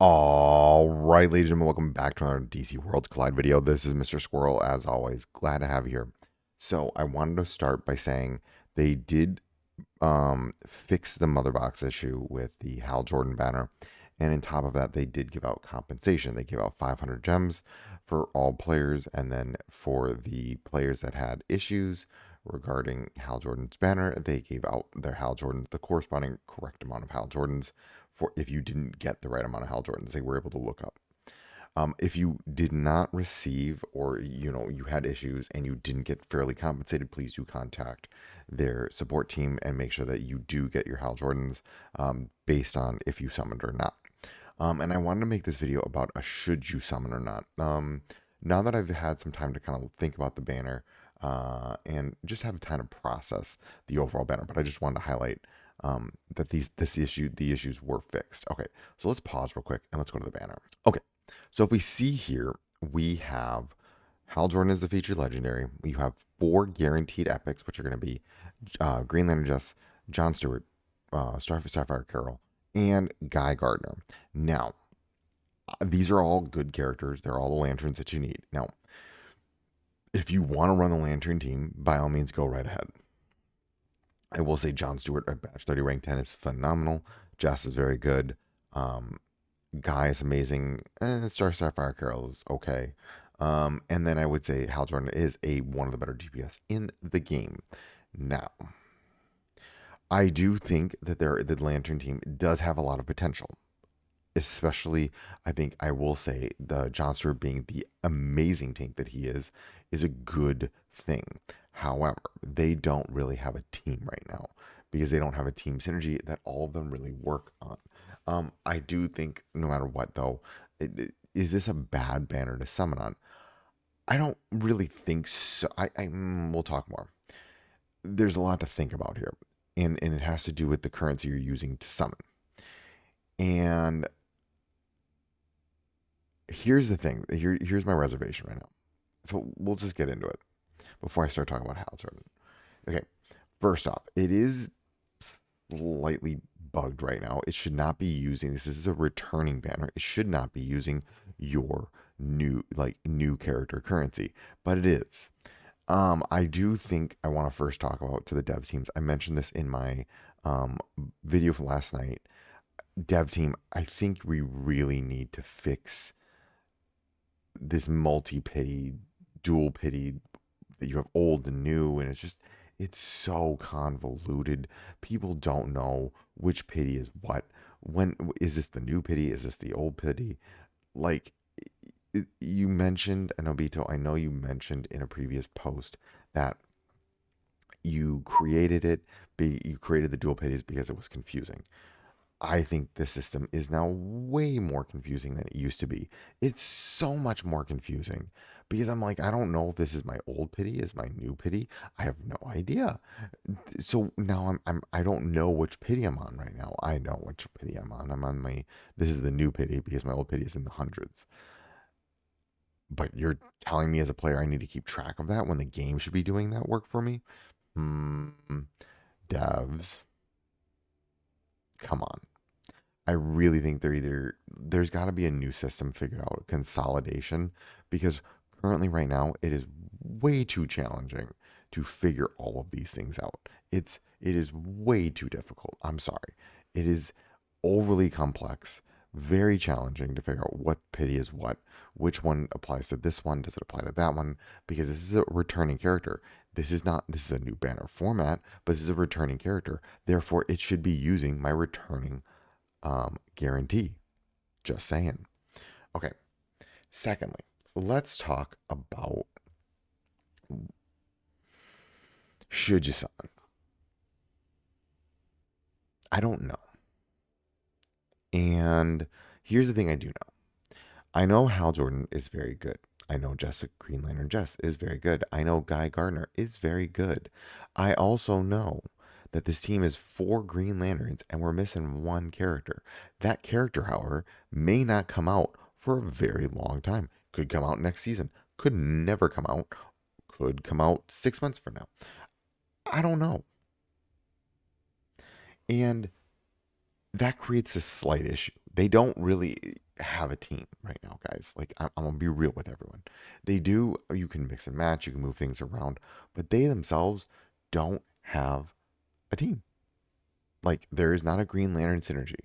All right, ladies and gentlemen, welcome back to another DC Worlds Collide video. This is Mr. Squirrel, as always. Glad to have you here. So I wanted to start by saying they did fix the mother box issue with the Hal Jordan banner, and on top of that, they did give out compensation. They gave out 500 gems for all players, and then for the players that had issues regarding Hal Jordan's banner, they gave out their Hal Jordans, the corresponding correct amount of Hal Jordans for if you didn't get the right amount of Hal Jordans, they were able to look up. If you did not receive, or you had issues and you didn't get fairly compensated, please do contact their support team and make sure that you do get your Hal Jordans based on if you summoned or not. And I wanted to make this video about a should you summon or not. Now that I've had some time to kind of think about the banner and just have time to process the overall banner, but I just wanted to highlight that the issues were fixed. Okay, so let's pause real quick and let's go to the banner. Okay, so if we see here, we have Hal Jordan is the featured legendary. We have 4 guaranteed epics, which are going to be Green Lantern Jess, John Stewart, Sapphire Carol, and Guy Gardner. Now, these are all good characters. They're all the lanterns that you need. Now, if you want to run a lantern team, by all means, go right ahead. I will say John Stewart at Batch 30 rank 10 is phenomenal. Jess is very good. Guy is amazing. Star Sapphire Carol is okay. And then I would say Hal Jordan is one of the better DPS in the game. Now, I do think that the Lantern team does have a lot of potential. Especially, I think I will say the John Stewart being the amazing tank that he is a good thing. However, they don't really have a team right now because they don't have a team synergy that all of them really work on. I do think no matter what though, is this a bad banner to summon on? I don't really think so. We'll talk more. There's a lot to think about here, and it has to do with the currency you're using to summon. And here's the thing. Here's my reservation right now. So we'll just get into it before I start talking about Hal Jordan. Okay, first off, it is slightly bugged right now. It should not be using this. This is a returning banner. It should not be using your new character currency, but it is. I do think I want to first talk about to the dev teams. I mentioned this in my video from last night. Dev team, I think we really need to fix this multi-pity, dual pity that you have old and new, and it's so convoluted. People don't know which pity is what. When is this the new pity? Is this the old pity? Like you mentioned, Anobito, I know you mentioned in a previous post that you created the dual pities because it was confusing. I think the system is now way more confusing than it used to be. It's so much more confusing because I'm like, I don't know if this is my old pity, is my new pity. I have no idea. So now I don't know which pity I'm on right now. I know which pity I'm on. This is the new pity because my old pity is in the hundreds. But you're telling me as a player I need to keep track of that when the game should be doing that work for me? Devs, come on. I really think there's got to be a new system figured out, consolidation, because currently right now it is way too challenging to figure all of these things out. It is way too difficult. I'm sorry. It is overly complex, very challenging to figure out what pity is what, which one applies to this one, does it apply to that one, because this is a returning character. This is a new banner format, but this is a returning character. Therefore, it should be using my returning guarantee. Just saying. Okay. Secondly, let's talk about should you summon? I don't know. And here's the thing I do know. I know Hal Jordan is very good. I know Green Lantern Jess is very good. I know Guy Gardner is very good. I also know that this team is 4 Green Lanterns and we're missing 1 character. That character, however, may not come out for a very long time. Could come out next season. Could never come out. Could come out 6 months from now. I don't know. And that creates a slight issue. They don't really, have a team right now, guys. Like, I'm gonna be real with everyone. They do. You can mix and match. You can move things around, but they themselves don't have a team. Like, there is not a Green Lantern synergy.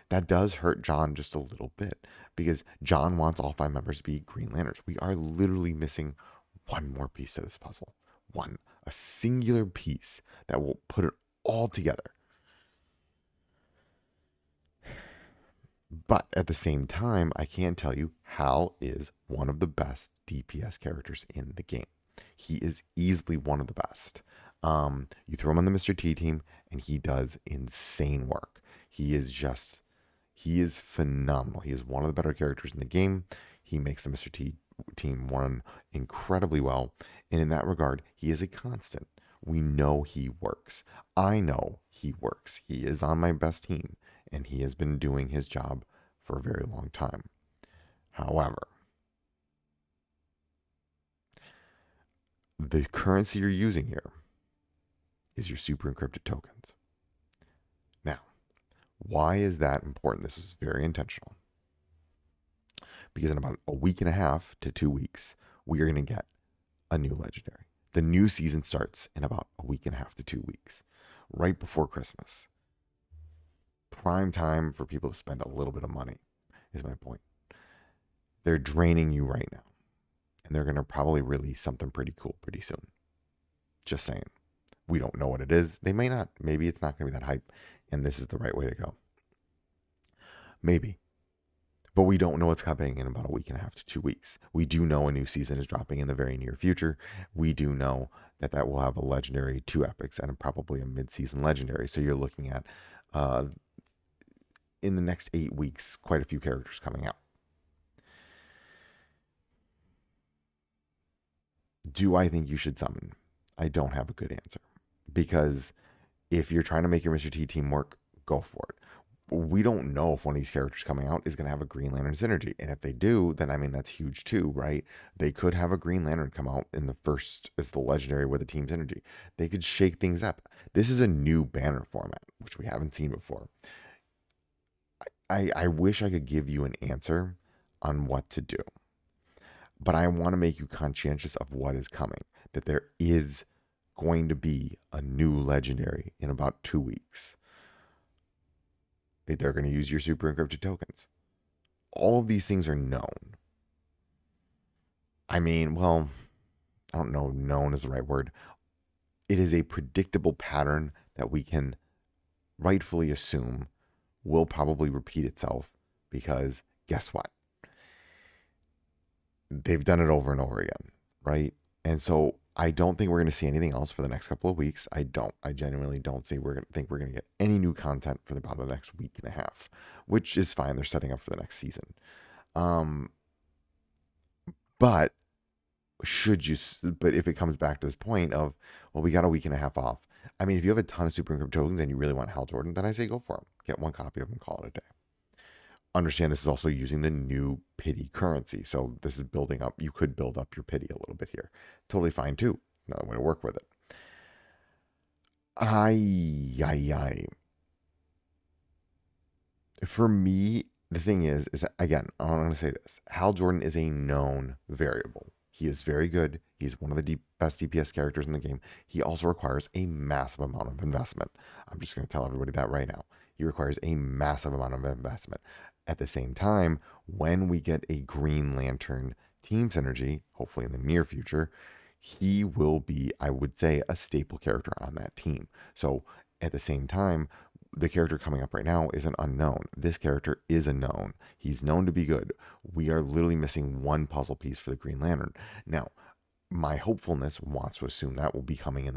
That does hurt John just a little bit because John wants all five members to be Green Lanterns. We are literally missing one more piece to this puzzle. One, a singular piece that will put it all together. But at the same time, I can tell you Hal is one of the best DPS characters in the game. He is easily one of the best. You throw him on the Mr. T team, and he does insane work. He is phenomenal. He is one of the better characters in the game. He makes the Mr. T team run incredibly well. And in that regard, he is a constant. We know he works. I know he works. He is on my best team, and he has been doing his job for a very long time. However, the currency you're using here is your super encrypted tokens. Now, why is that important? This is very intentional. Because in about a week and a half to 2 weeks, we are going to get a new legendary. The new season starts in about a week and a half to 2 weeks, right before Christmas. Prime time for people to spend a little bit of money, is my point. They're draining you right now, and they're going to probably release something pretty cool pretty soon. Just saying. We don't know what it is. They may not. Maybe it's not going to be that hype, and this is the right way to go. Maybe. But we don't know what's happening in about a week and a half to 2 weeks. We do know a new season is dropping in the very near future. We do know that will have a legendary, 2 epics, and probably a mid-season legendary. So you're looking at, in the next 8 weeks, quite a few characters coming out. Do I think you should summon? I don't have a good answer. Because if you're trying to make your Mr. T team work, go for it. We don't know if one of these characters coming out is going to have a Green Lantern synergy. And if they do, then I mean, that's huge too, right? They could have a Green Lantern come out in the first as the legendary with a team synergy. They could shake things up. This is a new banner format, which we haven't seen before. I wish I could give you an answer on what to do, but I want to make you conscientious of what is coming, that there is going to be a new legendary in about 2 weeks. They're going to use your super encrypted tokens. All of these things are known. I mean, well, I don't know, known is the right word. It is a predictable pattern that we can rightfully assume will probably repeat itself because guess what? They've done it over and over again, right? And so I don't think we're going to see anything else for the next couple of weeks. I genuinely don't think we're going to get any new content for about the next week and a half, which is fine. They're setting up for the next season. But if it comes back to this point of, well, we got a week and a half off. I mean, if you have a ton of super encrypted tokens and you really want Hal Jordan, then I say go for him. Get one copy of him and call it a day. Understand this is also using the new pity currency. So this is building up. You could build up your pity a little bit here. Totally fine too. Another way to work with it. For me, the thing is again, I'm going to say this. Hal Jordan is a known variable. He is very good. He's one of the best DPS characters in the game. He also requires a massive amount of investment. I'm just going to tell everybody that right now. He requires a massive amount of investment. At the same time, when we get a Green Lantern team synergy, hopefully in the near future, he will be, I would say, a staple character on that team. So at the same time, the character coming up right now is an unknown. This character is a known. He's known to be good. We are literally missing one puzzle piece for the Green Lantern. Now, my hopefulness wants to assume that will be coming in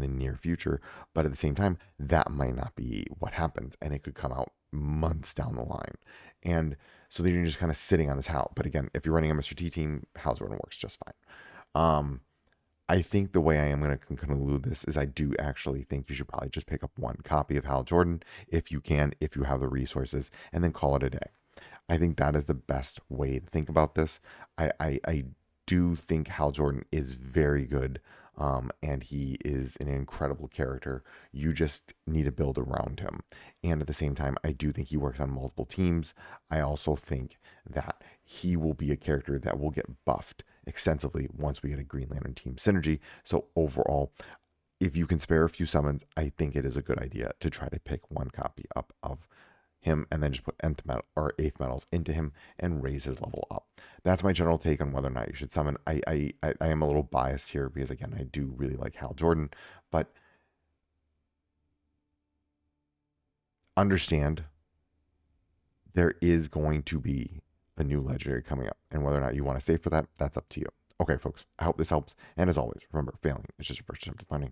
the near future, but at the same time, that might not be what happens, and it could come out months down the line. And so then you're just kind of sitting on this Hal. But again, if you're running a Mr. T team, Hal Jordan works just fine. I think the way I am going to conclude this is I do actually think you should probably just pick up one copy of Hal Jordan if you can, if you have the resources, and then call it a day. I think that is the best way to think about this. I do think Hal Jordan is very good and he is an incredible character. You just need to build around him. And at the same time, I do think he works on multiple teams. I also think that he will be a character that will get buffed extensively once we get a Green Lantern team synergy. So overall, if you can spare a few summons, I think it is a good idea to try to pick one copy up of him and then just put nth metal or eighth metals into him and raise his level up. That's my general take on whether or not you should summon. I am a little biased here because again I do really like Hal Jordan, but understand there is going to be a new legendary coming up, and whether or not you want to save for that, that's up to you. Okay, folks, I hope this helps. And as always, remember, failing is just your first attempt at learning.